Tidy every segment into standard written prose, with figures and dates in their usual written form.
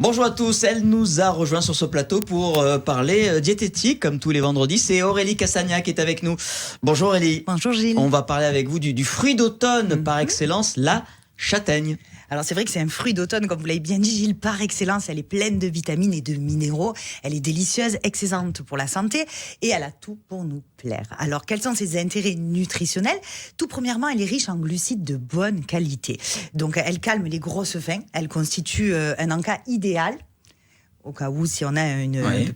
Bonjour à tous, elle nous a rejoint sur ce plateau pour parler diététique comme tous les vendredis. C'est Aurélie Cassagnac qui est avec nous. Bonjour Aurélie. Bonjour Gilles. On va parler avec vous du fruit d'automne par excellence, la châtaigne. Alors c'est vrai que c'est un fruit d'automne, comme vous l'avez bien dit Gilles, par excellence. Elle est pleine de vitamines et de minéraux. Elle est délicieuse, excellente pour la santé et elle a tout pour nous plaire. Alors quels sont ses intérêts nutritionnels? Tout premièrement, elle est riche en glucides de bonne qualité. Donc elle calme les grosses faims. Elle constitue un encas idéal au cas où, si on a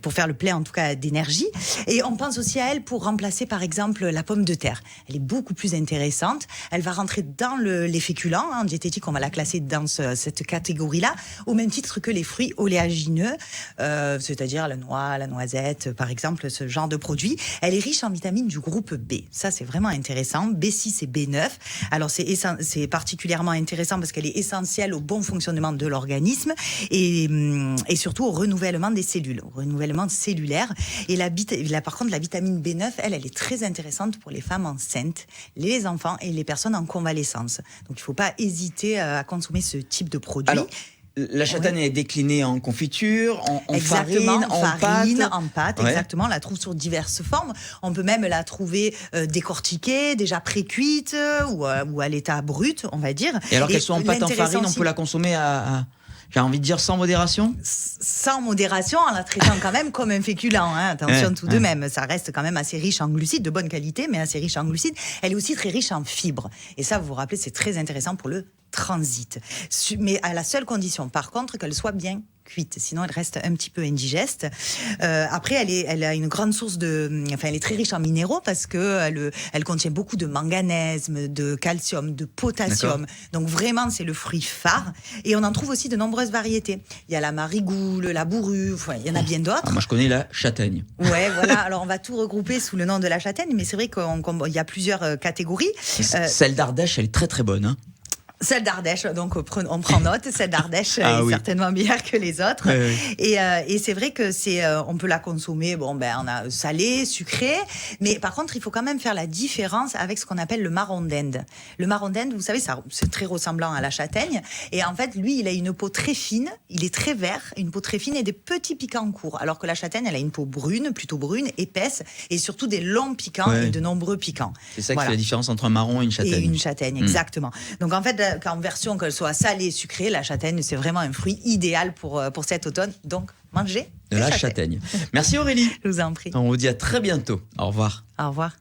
pour faire le plein en tout cas d'énergie. Et on pense aussi à elle pour remplacer par exemple la pomme de terre. Elle est beaucoup plus intéressante. Elle va rentrer dans les féculents. En diététique, on va la classer dans cette catégorie-là, au même titre que les fruits oléagineux, c'est-à-dire la noix, la noisette, par exemple, ce genre de produits. Elle est riche en vitamines du groupe B. Ça, c'est vraiment intéressant. B6 et B9. Alors, c'est particulièrement intéressant parce qu'elle est essentielle au bon fonctionnement de l'organisme et surtout au renouvellement des cellules, au renouvellement cellulaire. Et par contre, la vitamine B9, elle est très intéressante pour les femmes enceintes, les enfants et les personnes en convalescence. Donc, il ne faut pas hésiter à consommer ce type de produit. Alors, la châtaigne est déclinée en confiture, en farine, en pâte. Exactement. On la trouve sur diverses formes. On peut même la trouver décortiquée, déjà pré-cuite ou à l'état brut, on va dire. Et alors qu'elle soit en pâte, en farine, on peut la consommer j'ai envie de dire sans modération? Sans modération, en la traitant quand même comme un féculent. Attention tout de même, ça reste quand même assez riche en glucides, de bonne qualité, mais assez riche en glucides. Elle est aussi très riche en fibres. Et ça, vous vous rappelez, c'est très intéressant pour le transit. Mais à la seule condition, par contre, qu'elle soit bien cuite. Sinon, elle reste un petit peu indigeste. Après, elle a une grande source elle est très riche en minéraux parce que elle contient beaucoup de manganèse, de calcium, de potassium. D'accord. Donc vraiment, c'est le fruit phare. Et on en trouve aussi de nombreuses variétés. Il y a la marigoule, la bourrue, il y en a bien d'autres. Moi, je connais la châtaigne. Ouais, voilà. Alors, on va tout regrouper sous le nom de la châtaigne, mais c'est vrai qu'il y a plusieurs catégories. Celle d'Ardèche, elle est très très bonne, hein. Celle d'Ardèche, donc on prend note. Celle d'Ardèche est certainement meilleure que les autres. Et c'est vrai que on peut la consommer. On a salé, sucré, mais par contre, il faut quand même faire la différence avec ce qu'on appelle le marron d'Inde. Le marron d'Inde, vous savez, c'est très ressemblant à la châtaigne. Et en fait, lui, il a une peau très fine. Il est très vert, une peau très fine et des petits piquants courts. Alors que la châtaigne, elle a une peau brune, plutôt brune, épaisse, et surtout des longs piquants et de nombreux piquants. C'est ça qui fait la différence entre un marron et une châtaigne. Et une châtaigne, exactement. Donc en fait, qu'en version qu'elle soit salée, sucrée, la châtaigne, c'est vraiment un fruit idéal pour cet automne. Donc, mangez de la châtaigne. Merci Aurélie. Je vous en prie. On vous dit à très bientôt. Au revoir. Au revoir.